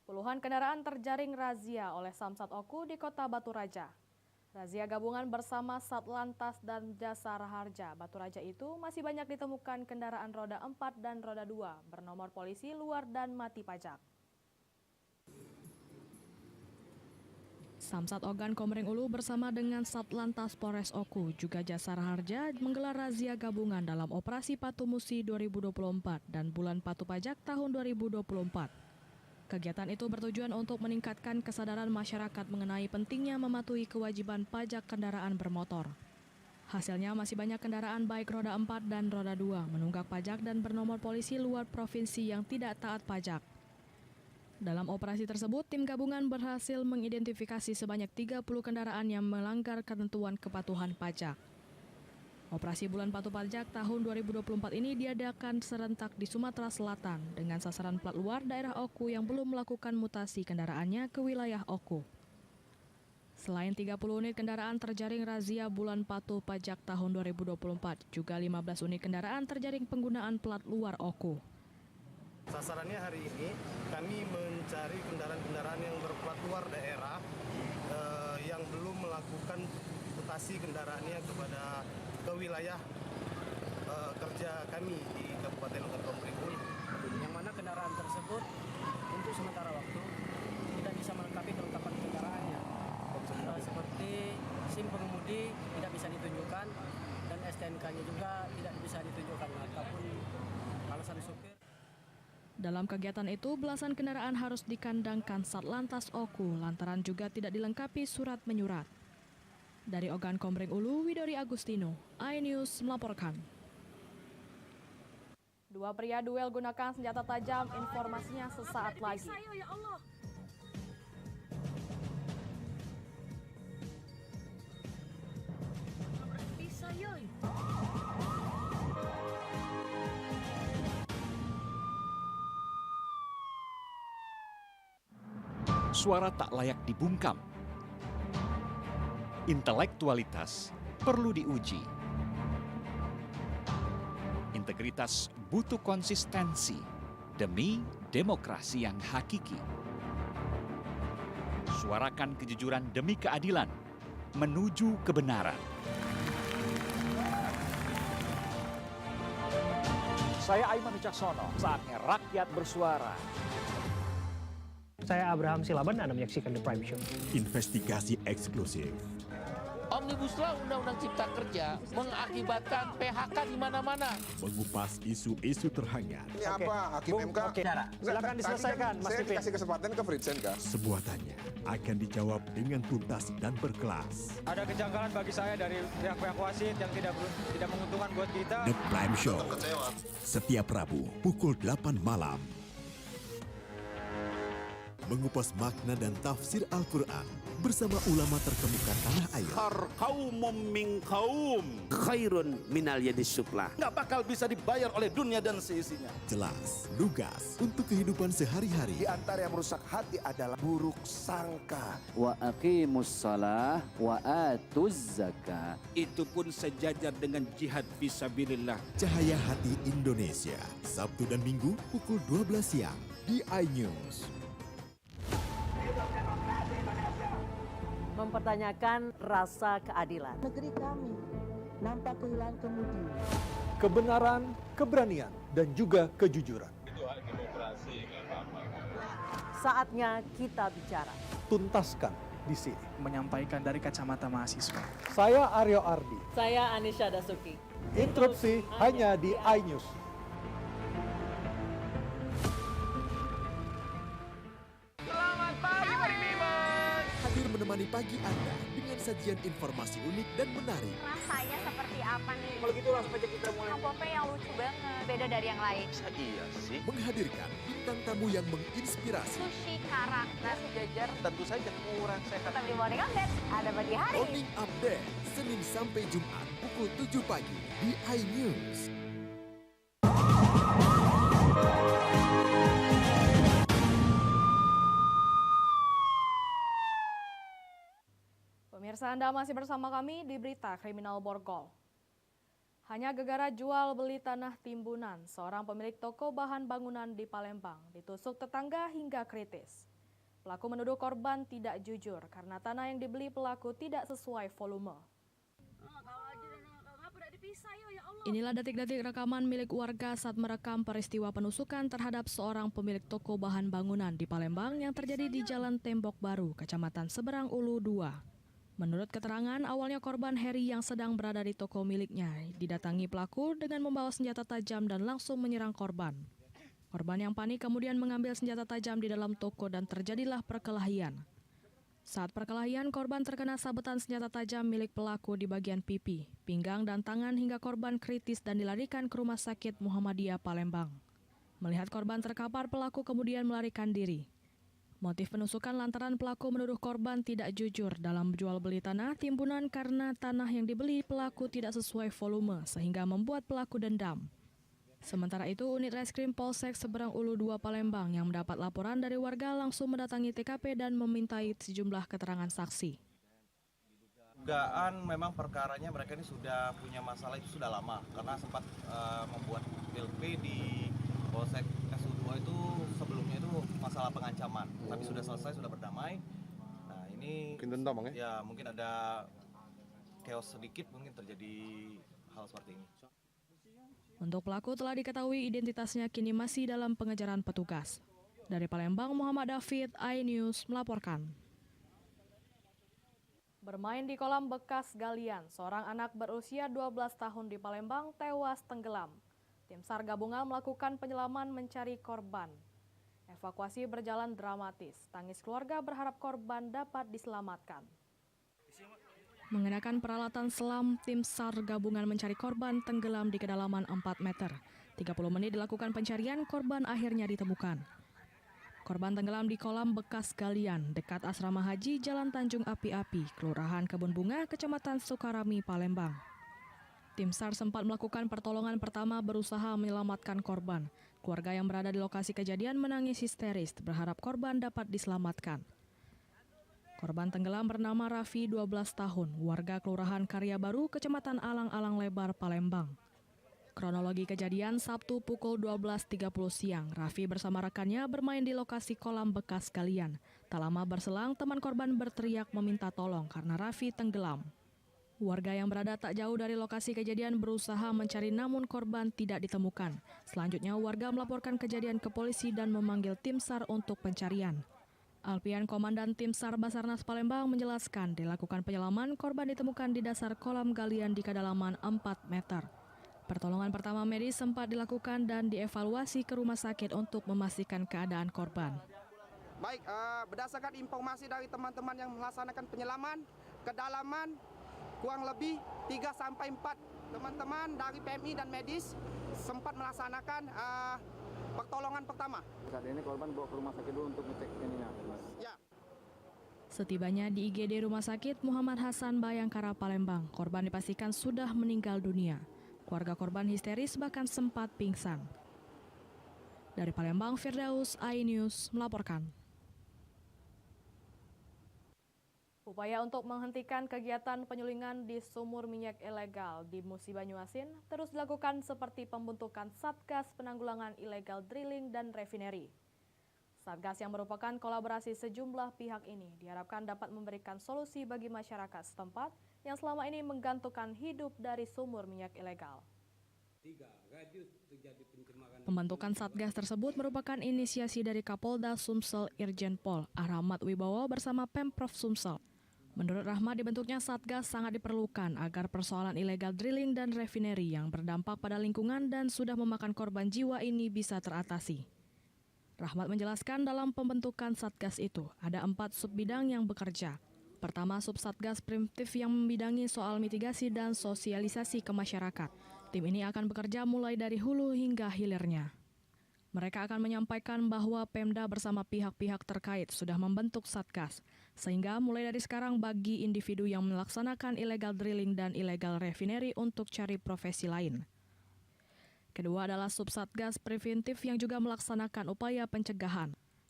Puluhan kendaraan terjaring razia oleh Samsat Oku di Kota Batu Raja. Razia gabungan bersama Satlantas dan Jasara Harja Batu Raja itu masih banyak ditemukan kendaraan roda 4 dan roda 2 bernomor polisi luar dan mati pajak. Samsat Ogan Komering Ulu bersama dengan Satlantas Polres Oku juga Jasara Harja menggelar razia gabungan dalam Operasi Patu Musi 2024 dan Bulan Patu Pajak tahun 2024. Kegiatan itu bertujuan untuk meningkatkan kesadaran masyarakat mengenai pentingnya mematuhi kewajiban pajak kendaraan bermotor. Hasilnya masih banyak kendaraan baik roda 4 dan roda 2 menunggak pajak dan bernomor polisi luar provinsi yang tidak taat pajak. Dalam operasi tersebut, tim gabungan berhasil mengidentifikasi sebanyak 30 kendaraan yang melanggar ketentuan kepatuhan pajak. Operasi Bulan Patu Pajak tahun 2024 ini diadakan serentak di Sumatera Selatan dengan sasaran plat luar daerah Oku yang belum melakukan mutasi kendaraannya ke wilayah Oku. Selain 30 unit kendaraan terjaring razia Bulan Patu Pajak tahun 2024, juga 15 unit kendaraan terjaring penggunaan plat luar Oku. Sasarannya hari ini kami mencari kendaraan-kendaraan yang berplat luar daerah yang belum melakukan mutasi kendaraannya ke wilayah kerja kami di Kabupaten Ogan Komering Ulu. Yang mana kendaraan tersebut untuk sementara waktu tidak bisa melengkapi kelengkapan kendaraannya. Seperti SIM pengemudi tidak bisa ditunjukkan dan STNK-nya juga tidak bisa ditunjukkan ataupun alasan supir. Dalam kegiatan itu, belasan kendaraan harus dikandangkan Satlantas Oku lantaran juga tidak dilengkapi surat menyurat. Dari Ogan Komering Ulu, Widori Agustino, iNews melaporkan. Dua pria duel gunakan senjata tajam, informasinya sesaat lagi. Suara tak layak dibungkam. Intelektualitas perlu diuji. Integritas butuh konsistensi demi demokrasi yang hakiki. Suarakan kejujuran demi keadilan menuju kebenaran. Saya Aiman Wicaksono, saatnya rakyat bersuara. Saya Abraham Silaban, Anda menyaksikan The Prime Show. Investigasi eksklusif. Omnibus Law Undang-Undang Cipta Kerja mengakibatkan PHK di mana-mana. Mengupas isu-isu terhangat. Ini apa? Hakim MK? Silakan diselesaikan, Mas Saya Pipin. dikasih kesempatan ke Fritsen, Kak. Semua tanya akan dijawab dengan tuntas dan berkelas. Ada kejanggalan bagi saya dari pihak-pihak wasit yang tidak menguntungkan buat kita. The Prime Show. Setiap Rabu pukul 8 malam. Mengupas makna dan tafsir Al-Quran bersama ulama terkemuka tanah air. Kaumum min kaum khairun minal yadis sufla. Nggak bakal bisa dibayar oleh dunia dan seisinya. Jelas, lugas untuk kehidupan sehari-hari. Di antara yang merusak hati adalah buruk sangka. Wa aqimus shalah wa atuz zakah. Itu pun sejajar dengan jihad fisabilillah. Cahaya Hati Indonesia, Sabtu dan Minggu pukul 12 siang di iNews. Mempertanyakan rasa keadilan. Negeri kami nampak kehilangan kemudi. Kebenaran, keberanian, dan juga kejujuran. Itu hak demokrasi, nggak apa-apa. Saatnya kita bicara. Tuntaskan di sini. Menyampaikan dari kacamata mahasiswa. Saya Aryo Ardi. Saya Anisha Dasuki. Interupsi hanya di iNews. Halo menemani pagi Anda dengan sajian informasi unik dan menarik. Rasanya seperti apa nih? Kalau gitu langsung aja kita mulai. Pop yang lucu banget, beda dari yang lain. Iya sih. Menghadirkan bintang tamu yang menginspirasi. Sushi karak, nasi jajar. Tentu saja kurang sehat. Tetap di Morning Update, ada pagi hari. Morning Update, Senin sampai Jumat, pukul 7 pagi di iNews. Pemirsa, Anda masih bersama kami di Berita Kriminal Borgol. Hanya gegara jual beli tanah timbunan, seorang pemilik toko bahan bangunan di Palembang ditusuk tetangga hingga kritis. Pelaku menuduh korban tidak jujur karena tanah yang dibeli pelaku tidak sesuai volume. Inilah detik-detik rekaman milik warga saat merekam peristiwa penusukan terhadap seorang pemilik toko bahan bangunan di Palembang yang terjadi di Jalan Tembok Baru, Kecamatan Seberang Ulu 2. Menurut keterangan, awalnya korban Heri yang sedang berada di toko miliknya didatangi pelaku dengan membawa senjata tajam dan langsung menyerang korban. Korban yang panik kemudian mengambil senjata tajam di dalam toko dan terjadilah perkelahian. Saat perkelahian, korban terkena sabetan senjata tajam milik pelaku di bagian pipi, pinggang dan tangan hingga korban kritis dan dilarikan ke Rumah Sakit Muhammadiyah Palembang. Melihat korban terkapar, pelaku kemudian melarikan diri. Motif penusukan lantaran pelaku menuduh korban tidak jujur dalam jual beli tanah timbunan karena tanah yang dibeli pelaku tidak sesuai volume sehingga membuat pelaku dendam. Sementara itu, unit reskrim Polsek Seberang Ulu 2 Palembang yang mendapat laporan dari warga langsung mendatangi TKP dan memintai sejumlah keterangan saksi. Dugaan memang perkaranya mereka ini sudah punya masalah itu sudah lama karena sempat membuat LP di Polsek SU2 itu sebelumnya itu masalah pengancaman, tapi sudah selesai, sudah berdamai. Nah ini mungkin dendam ya mungkin ada chaos sedikit, mungkin terjadi hal seperti ini. Untuk pelaku telah diketahui identitasnya kini masih dalam pengejaran petugas. Dari Palembang, Muhammad David, iNews melaporkan. Bermain di kolam bekas galian, seorang anak berusia 12 tahun di Palembang tewas tenggelam. Tim SAR gabungan melakukan penyelaman mencari korban. Evakuasi berjalan dramatis. Tangis keluarga berharap korban dapat diselamatkan. Mengenakan peralatan selam, tim SAR gabungan mencari korban tenggelam di kedalaman 4 meter. 30 menit dilakukan pencarian, korban akhirnya ditemukan. Korban tenggelam di kolam bekas galian dekat asrama haji Jalan Tanjung Api-Api, Kelurahan Kebun Bunga, Kecamatan Sukarami, Palembang. Tim SAR sempat melakukan pertolongan pertama berusaha menyelamatkan korban. Keluarga yang berada di lokasi kejadian menangis histeris berharap korban dapat diselamatkan. Korban tenggelam bernama Raffi, 12 tahun, warga Kelurahan Karya Baru, Kecamatan Alang-Alang Lebar, Palembang. Kronologi kejadian Sabtu pukul 12.30 siang, Raffi bersama rekannya bermain di lokasi kolam bekas galian. Tak lama berselang, teman korban berteriak meminta tolong karena Raffi tenggelam. Warga yang berada tak jauh dari lokasi kejadian berusaha mencari namun korban tidak ditemukan. Selanjutnya warga melaporkan kejadian ke polisi dan memanggil tim SAR untuk pencarian. Alpian Komandan Tim SAR Basarnas Palembang menjelaskan dilakukan penyelaman korban ditemukan di dasar kolam galian di kedalaman 4 meter. Pertolongan pertama medis sempat dilakukan dan dievaluasi ke rumah sakit untuk memastikan keadaan korban. Baik, berdasarkan informasi dari teman-teman yang melaksanakan penyelaman, kedalaman kurang lebih 3-4 teman-teman dari PMI dan medis sempat melaksanakan pertolongan pertama. Saat ini korban bawa ke rumah sakit dulu untuk ngecek ininya. Ya. Setibanya di IGD Rumah Sakit Muhammad Hasan Bayangkara, Palembang, korban dipastikan sudah meninggal dunia. Keluarga korban histeris bahkan sempat pingsan. Dari Palembang, Firdaus, iNews melaporkan. Upaya untuk menghentikan kegiatan penyulingan di sumur minyak ilegal di Musi Banyuasin terus dilakukan seperti pembentukan Satgas Penanggulangan Illegal Drilling dan Refinery. Satgas yang merupakan kolaborasi sejumlah pihak ini diharapkan dapat memberikan solusi bagi masyarakat setempat yang selama ini menggantungkan hidup dari sumur minyak ilegal. Pembentukan Satgas tersebut merupakan inisiasi dari Kapolda Sumsel Irjen Pol Rahmat Wibowo bersama Pemprov Sumsel. Menurut Rahmat, dibentuknya Satgas sangat diperlukan agar persoalan ilegal drilling dan refinery yang berdampak pada lingkungan dan sudah memakan korban jiwa ini bisa teratasi. Rahmat menjelaskan dalam pembentukan Satgas itu ada 4 subbidang yang bekerja. Pertama, Subsatgas Preventif yang membidangi soal mitigasi dan sosialisasi ke masyarakat. Tim ini akan bekerja mulai dari hulu hingga hilirnya. Mereka akan menyampaikan bahwa Pemda bersama pihak-pihak terkait sudah membentuk Satgas, sehingga mulai dari sekarang bagi individu yang melaksanakan illegal drilling dan illegal refinery untuk cari profesi lain. Kedua adalah Subsatgas Preventif yang juga melaksanakan upaya pencegahan.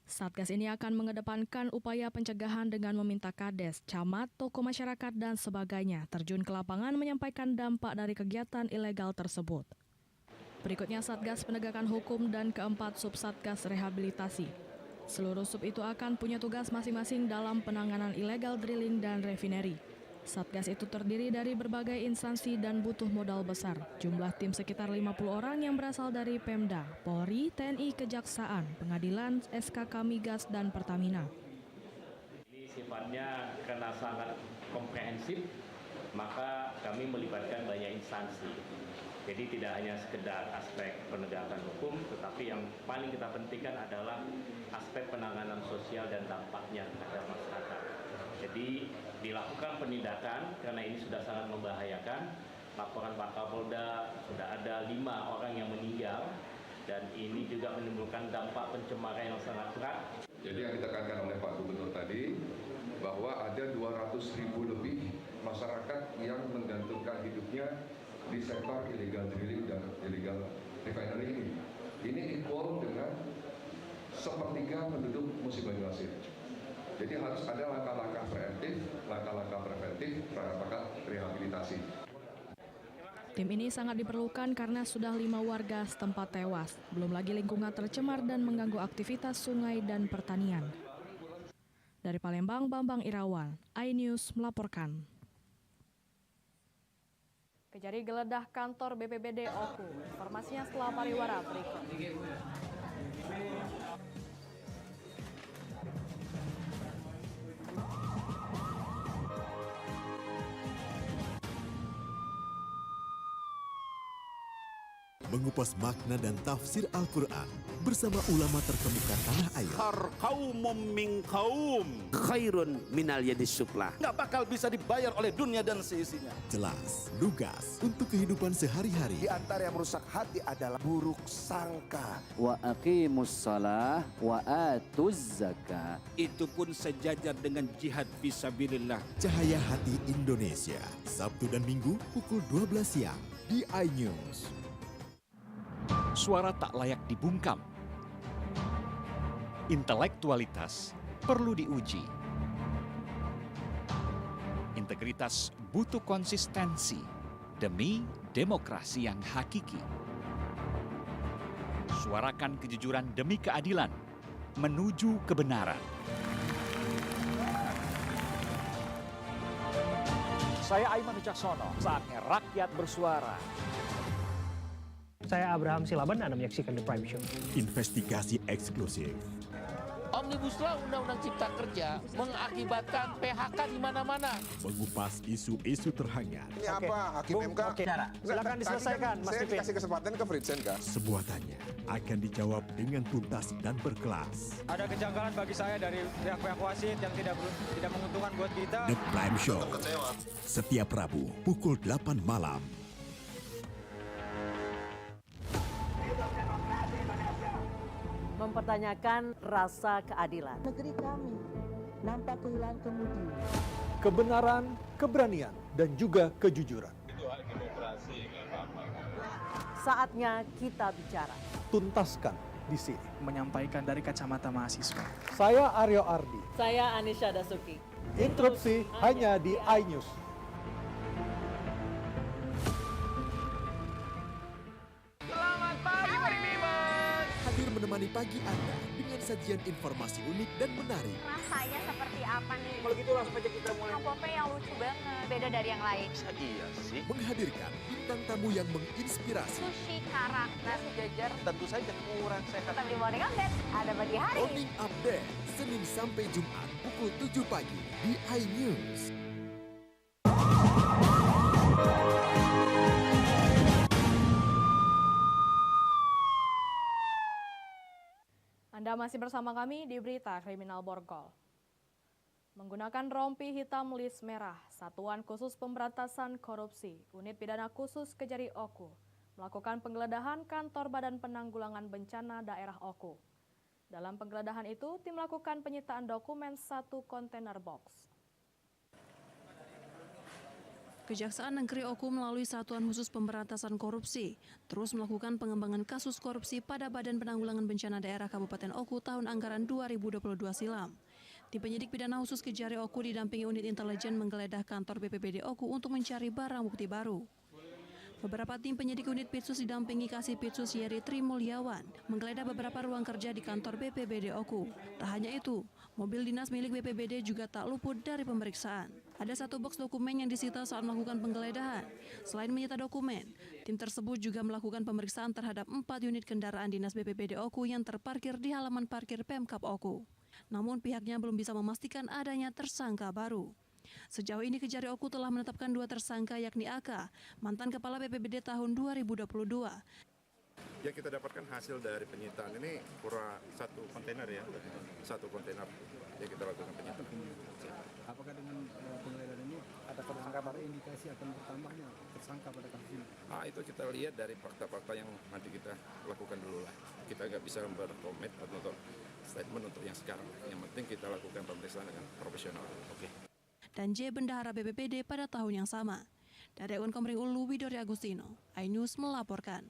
Satgas ini akan mengedepankan upaya pencegahan dengan meminta kades, camat, tokoh masyarakat, dan sebagainya terjun ke lapangan menyampaikan dampak dari kegiatan ilegal tersebut. Berikutnya Satgas Penegakan Hukum dan keempat Subsatgas Rehabilitasi. Seluruh sub itu akan punya tugas masing-masing dalam penanganan illegal drilling dan refinery. Satgas itu terdiri dari berbagai instansi dan butuh modal besar. Jumlah tim sekitar 50 orang yang berasal dari Pemda, Polri, TNI, Kejaksaan, Pengadilan, SKK Migas, dan Pertamina. Ini sifatnya karena sangat komprehensif, maka kami melibatkan banyak instansi. Jadi tidak hanya sekedar aspek penegakan hukum, tetapi yang paling kita pentingkan adalah aspek penanganan sosial dan dampaknya terhadap masyarakat. Jadi dilakukan penindakan karena ini sudah sangat membahayakan. Laporan Pak Kapolda sudah ada 5 orang yang meninggal dan ini juga menimbulkan dampak pencemaran yang sangat berat. Jadi yang ditekankan oleh Pak Gubernur tadi bahwa ada 200.000 lebih masyarakat yang menggantungkan hidupnya di sektor illegal drilling dan illegal refinery ini. Ini equal dengan sepertiga penduduk Musi Banyuasin. Jadi harus ada langkah-langkah preventif, langkah-langkah rehabilitasi. Tim ini sangat diperlukan karena sudah 5 warga setempat tewas. Belum lagi lingkungan tercemar dan mengganggu aktivitas sungai dan pertanian. Dari Palembang, Bambang Irawan, iNews melaporkan. Kejari geledah kantor BPBD Oku. Informasinya setelah pariwara berikut. Mengupas makna dan tafsir Al-Quran bersama ulama terkemuka tanah air. Kaumum min kaum khairun minal yadis suflah. Nggak bakal bisa dibayar oleh dunia dan seisinya. Jelas, lugas untuk kehidupan sehari-hari. Di antara yang merusak hati adalah buruk sangka. Wa aqimus shalah wa atuz zakah. Itu pun sejajar dengan jihad fisabilillah. Cahaya Hati Indonesia, Sabtu dan Minggu pukul 12 siang di iNews. Suara tak layak dibungkam. Intelektualitas perlu diuji. Integritas butuh konsistensi demi demokrasi yang hakiki. Suarakan kejujuran demi keadilan menuju kebenaran. Saya Aiman Wicaksono, saatnya rakyat bersuara. Saya Abraham Silaban, Anda menyaksikan The Prime Show. Investigasi eksklusif. Omnibus Law Undang-Undang Cipta Kerja mengakibatkan PHK di mana-mana. Mengupas isu-isu terhangat. Ini apa? Hakim MK? Silakan diselesaikan, Mas Saya Pipin. dikasih kesempatan ke Fritsen, Kak. Semua tanya akan dijawab dengan tuntas dan berkelas. Ada kejanggalan bagi saya dari pihak-pihak wasit yang tidak menguntungkan buat kita. The Prime Show. Setiap Rabu pukul 8 malam. Mempertanyakan rasa keadilan. Negeri kami nampak kehilangan kemudi. Kebenaran, keberanian, dan juga kejujuran. Itu hak demokrasi, nggak apa-apa. Saatnya kita bicara. Tuntaskan di sini. Menyampaikan dari kacamata mahasiswa. Saya Aryo Ardi. Saya Anisha Dasuki. Interupsi hanya di iNews. Hadir menemani pagi Anda dengan sajian informasi unik dan menarik. Rasanya seperti apa nih? Kalau gitu langsung aja kita mulai. Pempek yang lucu banget. Beda dari yang lain. Iya sih. Menghadirkan bintang tamu yang menginspirasi. Sushi, kara, nasi jajar. Tentu saja kurang sehat. Tetap di Morning Update. Ada pagi hari. Morning Update, Senin sampai Jumat pukul 7 pagi di iNews. Anda masih bersama kami di Berita Kriminal Borgol. Menggunakan rompi hitam lis merah, Satuan Khusus Pemberantasan Korupsi, Unit Pidana Khusus Kejari Oku, melakukan penggeledahan kantor Badan Penanggulangan Bencana Daerah Oku. Dalam penggeledahan itu, tim melakukan penyitaan dokumen 1 kontainer box. Kejaksaan Negeri Oku melalui Satuan Khusus Pemberantasan Korupsi terus melakukan pengembangan kasus korupsi pada Badan Penanggulangan Bencana Daerah Kabupaten Oku tahun anggaran 2022 silam. Tim penyidik pidana khusus Kejari Oku didampingi unit intelijen menggeledah kantor BPBD Oku untuk mencari barang bukti baru. Beberapa tim penyidik unit Pitsus didampingi Kasih Pitsus Yeri Trimulyawan menggeledah beberapa ruang kerja di kantor BPBD Oku. Tak hanya itu, mobil dinas milik BPBD juga tak luput dari pemeriksaan. Ada 1 box dokumen yang disita saat melakukan penggeledahan. Selain menyita dokumen, tim tersebut juga melakukan pemeriksaan terhadap 4 unit kendaraan dinas BPBD Oku yang terparkir di halaman parkir Pemkab Oku. Namun pihaknya belum bisa memastikan adanya tersangka baru. Sejauh ini Kejari Oku telah menetapkan 2 tersangka yakni AK, mantan Kepala BPBD tahun 2022. Yang kita dapatkan hasil dari penyitaan ini kurang 1 kontainer ya, 1 kontainer yang kita lakukan penyitaan. Apakah dengan penggeledahan ini ada tersangka baru indikasi akan bertambahnya tersangka pada kasus ini? Itu kita lihat dari fakta-fakta yang nanti kita lakukan dulu lah. Kita nggak bisa berkoment atau statement untuk yang sekarang. Yang penting kita lakukan pemeriksaan dengan profesional. Oke. Dan J. Bendahara BPBD pada tahun yang sama. Dari Akun Komering Ulu, Widori Agustino, iNews melaporkan.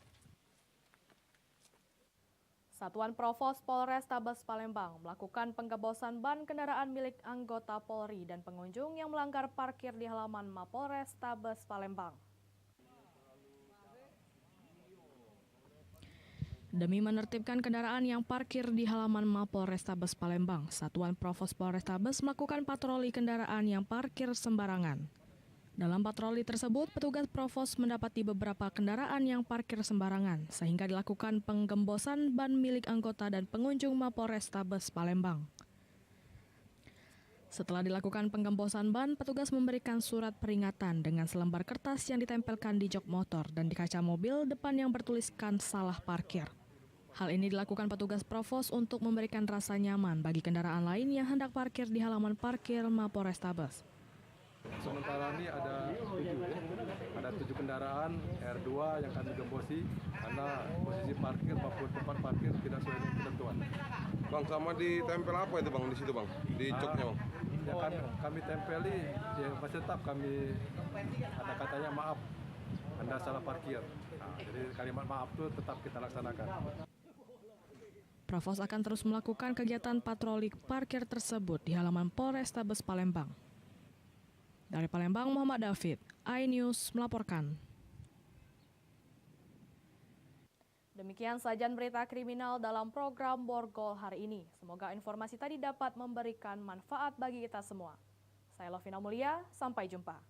Satuan Provos Polrestabes Palembang melakukan penggebosan ban kendaraan milik anggota Polri dan pengunjung yang melanggar parkir di halaman Mapolrestabes Palembang. Demi menertibkan kendaraan yang parkir di halaman Mapolrestabes Palembang, Satuan Provos Polrestabes melakukan patroli kendaraan yang parkir sembarangan. Dalam patroli tersebut, petugas Provos mendapati beberapa kendaraan yang parkir sembarangan, sehingga dilakukan penggembosan ban milik anggota dan pengunjung Mapolrestabes Palembang. Setelah dilakukan penggembosan ban, petugas memberikan surat peringatan dengan selembar kertas yang ditempelkan di jok motor dan di kaca mobil depan yang bertuliskan salah parkir. Hal ini dilakukan petugas Provos untuk memberikan rasa nyaman bagi kendaraan lain yang hendak parkir di halaman parkir Mapolrestabes. Sementara ini ada 7 kendaraan R2 yang kami gembosi karena posisi parkir maupun tempat parkir tidak sesuai dengan ketentuan. Bang, sama ditempel apa itu bang di situ bang? Di joknya bang? Ya kami tempeli, ya masih tetap kami ada katanya maaf, Anda salah parkir. Jadi kalimat maaf itu tetap kita laksanakan. Provos akan terus melakukan kegiatan patroli parkir tersebut di halaman Polrestabes Palembang. Dari Palembang, Muhammad David, iNews melaporkan. Demikian sajian berita kriminal dalam program Borgol hari ini. Semoga informasi tadi dapat memberikan manfaat bagi kita semua. Saya Lovina Mulia, sampai jumpa.